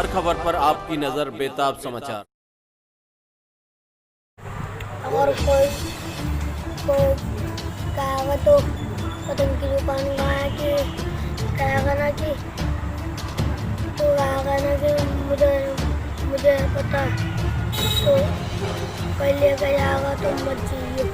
हर खबर पर आपकी नजर बेताब समाचार। अगर कोई कहेगा तो पतंग की दुकान कहाँ की कहेगा ना कि तो कहेगा ना कि मुझे पता तो कोई लेकर जाएगा तो मत चाहिए।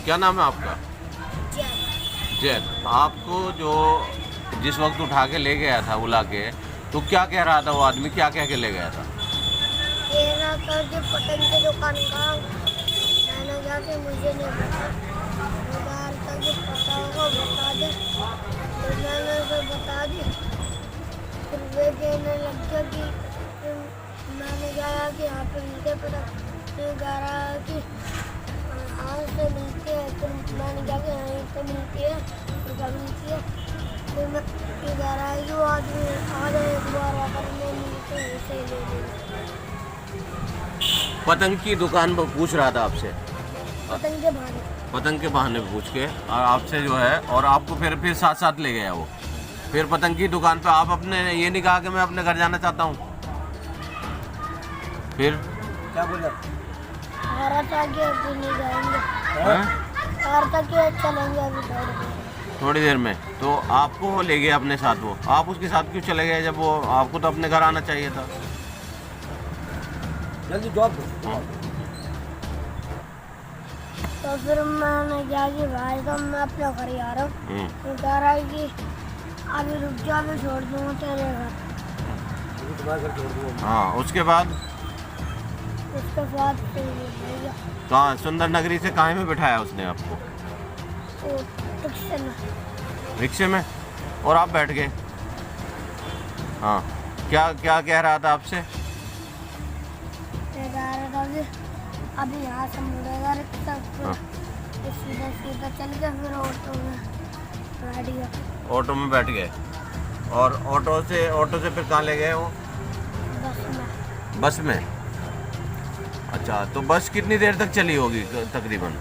क्या नाम है आपका? जैद। आपको जो जिस वक्त उठा के ले गया था बुला के, तो क्या कह रहा था वो आदमी, क्या कह के ले गया था? ये ना कर जो पतंग की दुकान का मैंने जाके मुझे नहीं पता बाहर का जो पता होगा बता दे तो मैंने उसे बता दी। फिर वे कहने लग गया कि मैंने कहा कि यहाँ पे मिलते पता फिर कह रहा है कि हाँ से मिलती है। फिर मैंने कहा कि हाँ तो मिलती है फिर कब मिलती है। फिर मैं ये कह रहा है कि वो आदमी आ जाए एक बार आकर मैं मिलते हैं उसे ले लेंगे। पतंग की दुकान पर पूछ रहा था आपसे? पतंग के बहाने पतंग के बहाने पूछ के और आपसे जो है, और आपको फिर साथ साथ ले गया वो। फिर पतंग की दुकान पे आप अपने ये नहीं कहा कि मैं अपने घर जाना चाहता हूँ? फिर क्या बोला? हारा था कि अभी नहीं जाएंगे हैं? हार था कि चलेंगे अभी थोड़ी देर में। तो आपको वो ले गया अपने साथ, वो आप उसके साथ क्यों चले गए जब वो आपको तो अपने घर आना चाहिए था? जल्दी जॉब दो। तो फिर मैंने कहा कि भाई साहब मैं अपने घर ही आ रहा हूँ। तो कह रहा है कि अभी रुक जा मैं छोड़ दूँगा तेरे घर। तुम्हारे घर छोड़ दूँगा। हाँ, उसके बाद उसके बाद फिर वो भैया कहाँ सुंदर नगरी से कहाँ में बिठाया उसने आपको? वो रिक्शे में रिक्शे में, और आप बैठ गए? हाँ, क्या क्या कह रहा था आपसे? कह रहा था कि अभी यहाँ से मुड़ेगा रिक्शा हाँ। फिर सीधा सीधा चल गया। फिर ऑटो में बैठ गया। ऑटो में बैठ गए, और ऑटो से फिर कहाँ ले गए वो? बस में बस में। अच्छा, तो बस कितनी देर तक चली होगी तकरीबन?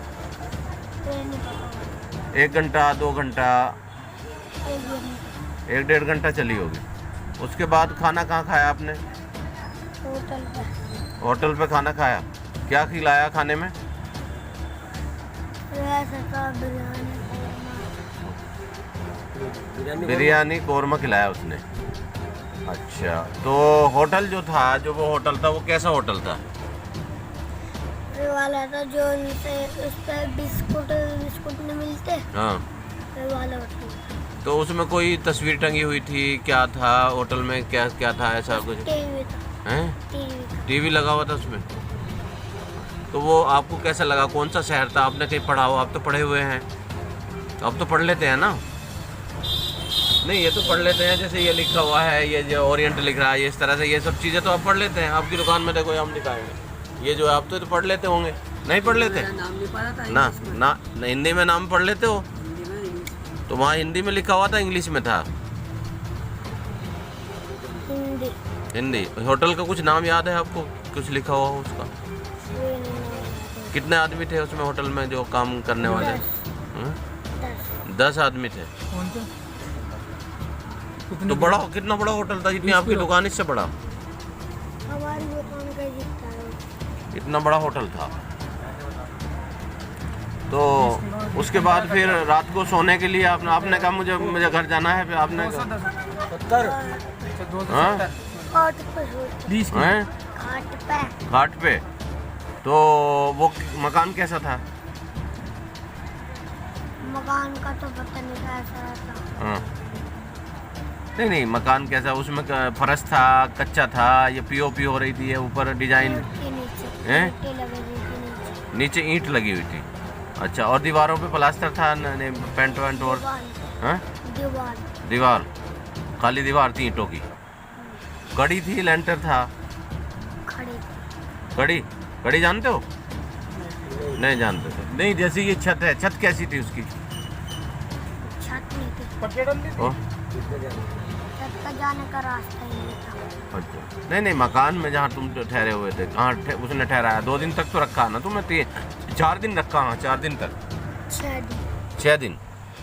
ट्रेन नहीं पता 1 घंटा 2 घंटा? एक घंटे 1-1.5 घंटा चली होगी। उसके बाद खाना कहाँ खाया आपने? होटल पे होटल पे खाना खाया। क्या खिलाया खाने में? वैसे तो बिरयानी कौरमा खिलाया उसने। अच्छा, तो होटल जो था, जो वो होटल था, वो कैसा होटल था? ये वाला था जो इनसे उस पे बिस्कुट नहीं मिलते हाँ, ये वाला होटल। तो उसमें कोई तस्वीर टंगी हुई थी? क्या था होटल में, क्या क्या था ऐसा कुछ? टीवी था हैं? टीवी लगा हुआ था उसमें। तो वो आपको कैसा लगा? कौन सा शहर था? आपने कहीं पढ़ा हो? आप तो पढ़े हुए हैं, आप तो पढ़ लेते हैं ना? नहीं, ये तो पढ़ लेते हैं, जैसे ये लिखा हुआ है, ये जो ओरिएंट लिख रहा है, ये इस तरह से, ये सब चीज़ें तो आप पढ़ लेते हैं। आपकी दुकान में देखो हम दिखाएंगे, ये जो है आप तो पढ़ लेते होंगे। नहीं पढ़ लेते? नाम नहीं पढ़ा था ना ना, हिंदी में नाम पढ़ लेते हो? हिंदी में इंग्लिश तो वहाँ हिंदी में लिखा हुआ था, इंग्लिश में था? हिंदी हिंदी। होटल का कुछ नाम याद है आपको? कुछ लिखा हुआ हो उसका? ये नहीं याद। कितने आदमी थे उसमें होटल में जो काम करने वाले? 10 आदमी थे। तो बड़ा, कितना बड़ा होटल था? जितनी आपकी दुकान इससे बड़ा? हमारी दुकान का जितना है इतना बड़ा होटल था। तो उसके बाद फिर रात को सोने के लिए आपने कहा मुझे घर जाना है। फिर आपने कहा 70 हाँ? घाट पे सोते हैं? घाट पे घाट पे। तो वो मकान कैसा था? मकान का तो पता नहीं कैसा था। हाँ। नहीं, मकान कैसा? उसमें फर्श था, कच्चा था, ये पीओपी हो रही थी, ये ऊपर डिजाइन के नीचे हैं? ईंटें लगी हुई थी नीचे नीचे ईंट लगी हुई थी। अच्छा, और दीवारों पे प्लास्टर था? नहीं, पेंट वेंट और? हाँ? दीवार खाली दीवार थी ईंटों की? कड़ी थी, लेंटर था? खड़ी कड़ी जानते हो? नहीं जानते थे। नहीं, जैसी ये छत है, छत कैसी थी उसकी? छत नहीं थी। ओ? छत का जाने का रास्ता ही नहीं था। अच्छा, नहीं, मकान में जहाँ तुम ठहरे हुए थे, कहाँ उसने ठहराया? 2 दिन तक तो रखा ना तुम्हें? 4 दिन रखा, हाँ 4 दिन तक, 6 दिन 6 दिन।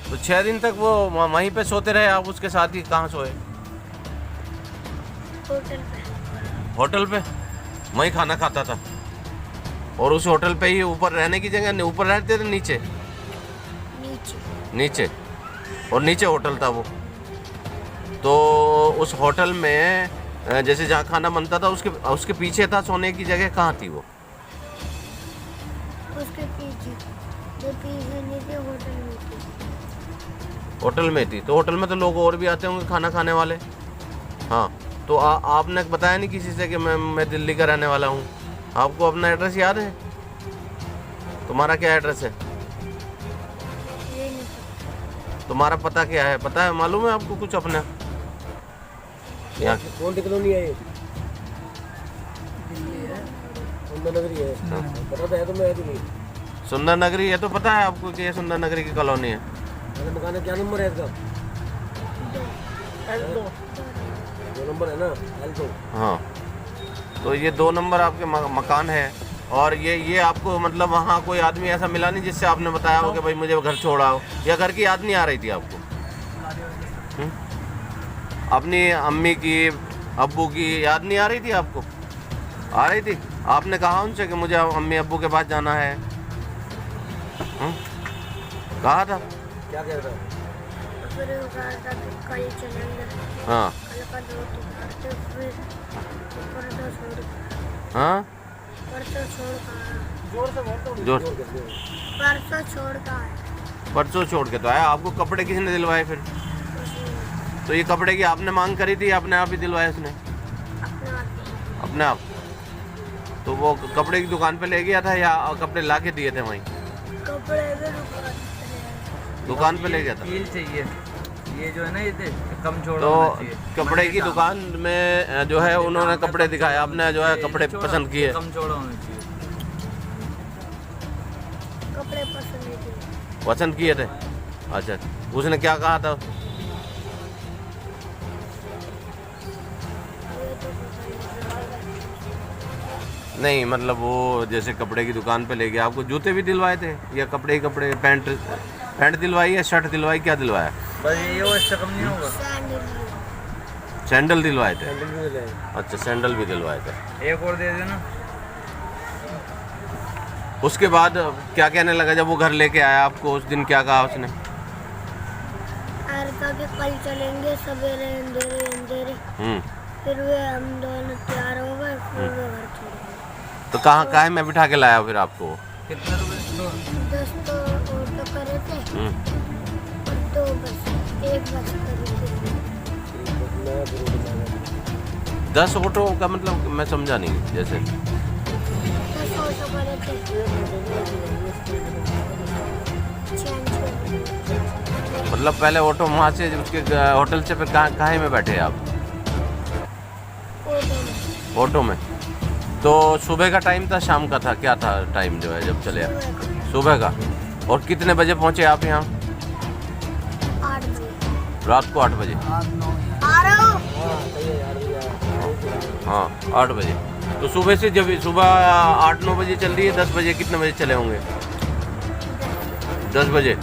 तो 6 दिन तक वो वहीं पे सोते रहे आप उसके साथ ही? कहाँ सोए? होटल पे। होटल पे? वहीं खाना खाता था? और उस होटल पे ही ऊपर रहने की जगह, ऊपर रहते थे नीचे? नीचे। नीचे, और नीचे होटल था वो। तो उस होटल में जैसे जहाँ खाना बनता था उसके उसके पीछे था सोने की जगह, कहाँ थी वो? उसके पीछे, जो पीछे नीचे होटल में थी। होटल में थी? तो होटल में तो लोग और भी आते होंगे खाना खाने वाले। हाँ, तो आपने बताया नहीं किसी से कि मैं दिल्ली का रहने वाला हूँ? आपको अपना एड्रेस याद है? तुम्हारा क्या एड्रेस है? ये नहीं पता। तुम्हारा पता क्या है? पता है, मालूम है आपको कुछ अपना? यहाँ कौन सी कॉलोनी है ये? सुंदर नगरी है। पता तो है तुम्हें, है कि नहीं? सुंदर नगरी है तो पता है आपको कि ये सुंदर नगरी की कॉलोनी है। अरे मकान क्या नंबर है इसका? दो। 2 नंबर है ना, L2। हाँ, तो ये 2 नंबर आपके मकान है। और ये आपको मतलब वहाँ कोई आदमी ऐसा मिला नहीं जिससे आपने बताया हो कि भाई मुझे घर छोड़ाओ, या घर की याद नहीं आ रही थी आपको? अपनी अम्मी की, अब्बू की याद नहीं आ रही थी आपको? आ रही थी? आपने कहा उनसे कि मुझे अम्मी अब्बू के पास जाना है? कहा था? क्या कह रहा? फिर वो कहा था कि कल चलेंगे। हाँ कल का 2 दिन करते, फिर परसों छोड़। हाँ, परसों छोड़ का। जोर परसों छोड़ का है। परसों छोड़ के तो आया। आपको कपड़े किसने दिलवाए फिर? तो ये कपड़े की आपने मांग करी थी, अपने आप ही दिलवाए उसने? अपने आप। अपने आप? तो वो कपड़े की दुकान पे ले गया था या कपड़े ला के दिए थे वहीं? कपड़े भी दुकान पे ले गया था। हील चाहिए, ये जो है ना, ये कम छोड़ा तो होना चाहिए। कपड़े की दुकान में जो है उन्होंने कपड़े दिखाए, आपने जो है कपड़े पसंद किए? कम छोड़ा होना चाहिए। कपड़े पसंद नहीं किए। पसंद किए थे? अच्छा, उसने क्या कहा था? ये तो पता नहीं। नहीं मतलब वो जैसे कपड़े की दुकान पे ले गया, आपको जूते भी दिलवाए थे या कपड़े ही कपड़े? पैंट दिलवाई या शर्ट दिलवाई, क्या दिलवाया? बस ये वो इससे कम नहीं होगा। सैंडल दिलवाए थे? सैंडल भी मिले। अच्छा, सैंडल भी दिलवाए थे। एक और दे देना। उसके बाद क्या कहने लगा जब वो घर लेके आया आपको? उस दिन क्या कहा उसने? और कहा कि कल चलेंगे सवेरे अंधेरे अंधेरे। फिर वे हम दोनों तैयार हो गए, फिर वे घर चले गए। तो कहाँ काहे में बिठा के लाया फिर आपको? कितने रुपए? 10 तो ऑटो करे थे और 2 बस, 1 बस करी थी। 10 ऑटो का मतलब मैं समझा नहीं। जैसे 10 ऑटो करे थे। मतलब पहले ऑटो वहाँ से उसके होटल से फिर काहे में बैठे आप? ऑटो में। ऑटो में। तो सुबह का टाइम था, शाम का था, क्या था टाइम जो है जब चले आप? सुबह का। और कितने बजे पहुँचे आप यहाँ? 8 बजे। रात को 8 बजे? आ रहा हूँ। हाँ 8 बजे। तो सुबह से जब सुबह 8-9 बजे चल रही है, 10 बजे कितने बजे चले होंगे? 10 बजे।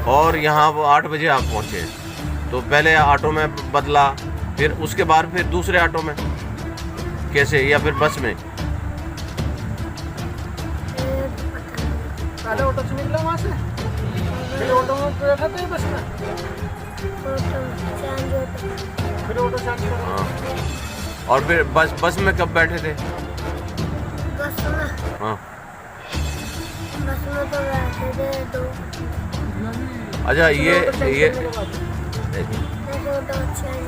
और यहाँ वो 8 बजे आप पहुँचे। तो पहले ऑटो में बदला, फिर उसके बाद फिर दूसरे ऑटो में कैसे, या फिर बस में? पहले ऑटो से निकला वहाँ से, फिर ऑटो में बैठा था, बस में फिर ऑटो चेंज करा। हाँ। और फिर बस में कब बैठे थे? बस में। हाँ। बस में तो बैठे थे 2। अच्छा ये ऑटो चेंज।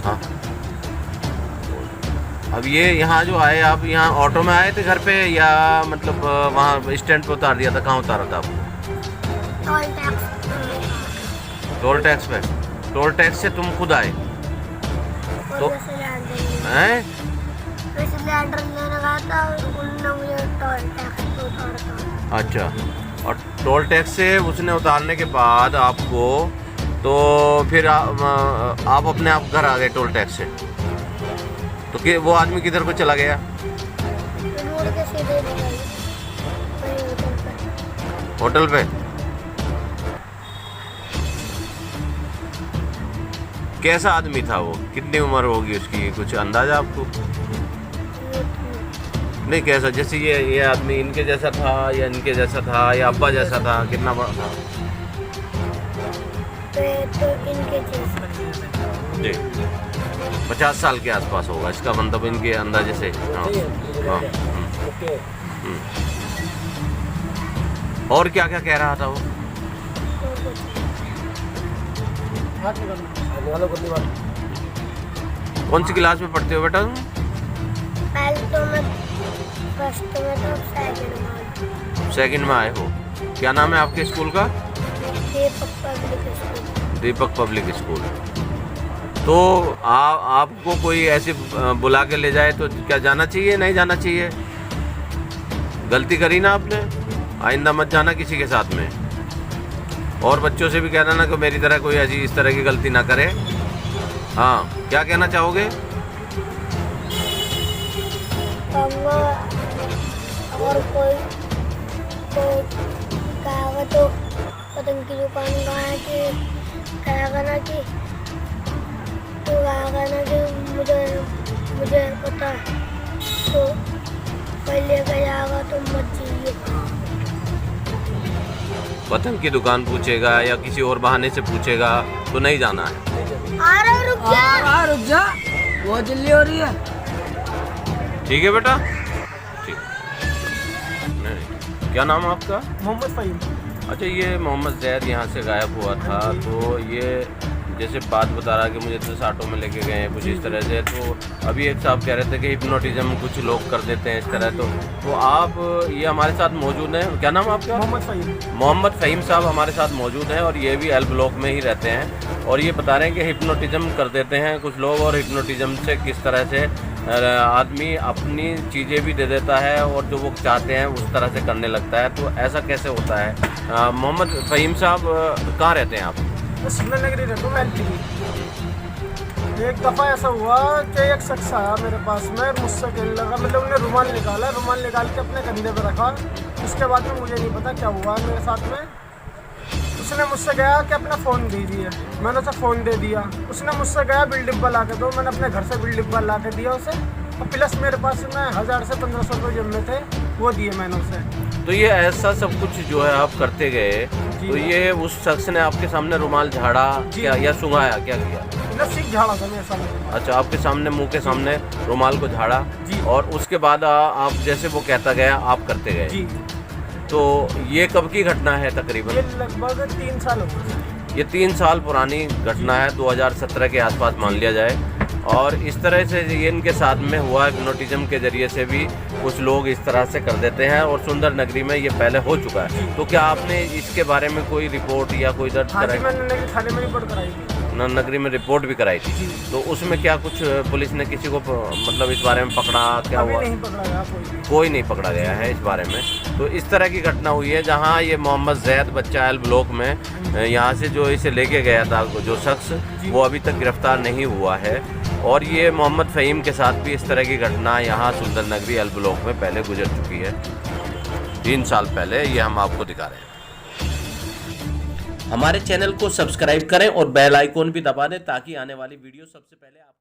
हाँ। अब ये यहाँ जो आए आप, यहाँ ऑटो में आए थे घर पे या मतलब वहाँ स्टैंड पे उतार दिया था? कहाँ उतारा था आपको? टोल टैक्स पे। टोल टैक्स से तुम खुद आए? तो हैं? सिलेंडर लेने गया था, उन्होंने मुझे टोल टैक्स पे उतारा। अच्छा, और टोल टैक्स से उसने उतारने के बाद आपको, तो फिर आप अपने आप घर आ गए टोल टैक्स से? तो कि वो आदमी किधर को चला गया? रोड के सीधे निकल वहीं होटल पर। होटल पे? कैसा आदमी था वो? कितनी उम्र होगी उसकी, कुछ अंदाजा आपको? नहीं, कैसा, जैसे ये आदमी इनके जैसा था या इनके जैसा था या अब्बा जैसा था, कितना बड़ा था? तो इनके जैसे जी 50 साल के आसपास होगा, इसका मतलब इनके अंदाजे से। हाँ हाँ। ओके। और क्या क्या कह रहा था वो? आने वाला को नहीं मालूम। कौन सी क्लास में पढ़ते हो बेटा तुम? पहले तो मैं फर्स्ट में तो सेकंड में। सेकंड में आए हो। क्या नाम है आपके स्कूल का? दीपक पब्लिक स्कूल। दीपक पब्लिक स्कूल। तो आपको कोई ऐसे बुला के ले जाए तो क्या जाना चाहिए, नहीं जाना चाहिए? गलती करी ना आपने, आइंदा मत जाना किसी के साथ में। और बच्चों से भी कहना ना कि मेरी तरह कोई ऐसी इस तरह की गलती ना करे। हाँ, क्या कहना चाहोगे? और कोई कहेगा तो पतंग की दुकान कहाँ है कि कहेगा ना कि तो कहेगा ना कि मुझे पता है तो पहले जाएगा तो मत जाइए। पतंग की दुकान पूछेगा या किसी और बहाने से पूछेगा तो नहीं जाना है। रुक जा बहुत जल्दी हो रही है। ठीक है बेटा, ठीक। क्या नाम है आपका? मोहम्मद फ़हीम। अच्छा, ये मोहम्मद जैद यहाँ से गायब हुआ था, तो ये जैसे बात बता रहा कि मुझे 10 ऑटो में लेके गए हैं कुछ इस तरह से। तो अभी एक साहब कह रहे थे कि हिप्नोटिज्म कुछ लोग कर देते हैं इस तरह। तो आप ये हमारे साथ मौजूद हैं। क्या नाम है आपका? मोहम्मद फ़हीम। मोहम्मद फ़हीम साहब हमारे साथ मौजूद हैं और ये भी एल ब्लॉक में ही रहते हैं। और ये बता रहे हैं कि हिप्नोटिज्म कर देते हैं कुछ लोग, और हिप्नोटिज्म से किस तरह से आदमी अपनी चीज़ें भी दे देता है और जो वो चाहते हैं उस तरह से करने लगता है। तो ऐसा कैसे होता है? मोहम्मद फ़हीम साहब कहाँ रहते हैं आप? मैं सुंदर नगरी रहता हूँ, मैं एलपी। एक दफ़ा ऐसा हुआ कि एक शख्स आया मेरे पास में और मुझसे कहने लगा, मतलब उन्हें रुमाल निकाल के अपने कंधे पर रखा। उसके बाद में मुझे नहीं पता क्या हुआ मेरे साथ में। उसने मुझसे कहा कि अपना फ़ोन दीजिए, मैंने उसे फ़ोन दे दिया। उसने मुझसे कहा बिल डिब्बा ला के दो, मैंने अपने घर से बिल डिब्बा ला के दिया उसे। और प्लस मेरे पास में 1000 से 1500 रुपये जब में थे वो दिए मैंने उसे। तो ये ऐसा सब कुछ जो है आप करते गए, तो ये उस शख्स ने आपके सामने रुमाल झाड़ा क्या या सुंघाया, क्या किया? सीख झाड़ा था मेरे सामने। अच्छा, आपके सामने, मुंह के सामने रुमाल को झाड़ा जी। और उसके बाद आप जैसे वो कहता गया आप करते गए जी। तो ये कब की घटना है तकरीबन? ये लगभग 3 साल हो गए। ये 3 साल पुरानी घटना है, 2017 के आसपास मान लिया जाए। और इस तरह से ये इनके साथ में हुआ, हिप्नोटिज्म के ज़रिए से भी कुछ लोग इस तरह से कर देते हैं और सुंदर नगरी में ये पहले हो चुका है। तो क्या आपने इसके बारे में कोई रिपोर्ट या कोई दर्ज कराई? मैंने नगरी थाने में रिपोर्ट कराई थी। नगरी में रिपोर्ट भी कराई थी। तो उसमें क्या कुछ पुलिस ने किसी को मतलब इस बारे में पकड़ा, क्या हुआ? नहीं पकड़ा गया कोई नहीं पकड़ा गया है इस बारे में। तो इस तरह की घटना हुई है जहां ये मोहम्मद जैद बच्चा एल ब्लॉक में यहां से जो इसे लेके गया था जो शख्स, वो अभी तक गिरफ्तार नहीं हुआ है। और ये मोहम्मद फ़हीम के साथ भी इस तरह की घटना यहाँ सुंदर नगरी एल ब्लॉक में पहले गुजर चुकी है, 3 साल पहले। ये हम आपको दिखा रहे हैं। हमारे चैनल को सब्सक्राइब करें और बेल आइकॉन भी दबा दें ताकि आने वाली वीडियो सबसे पहले आप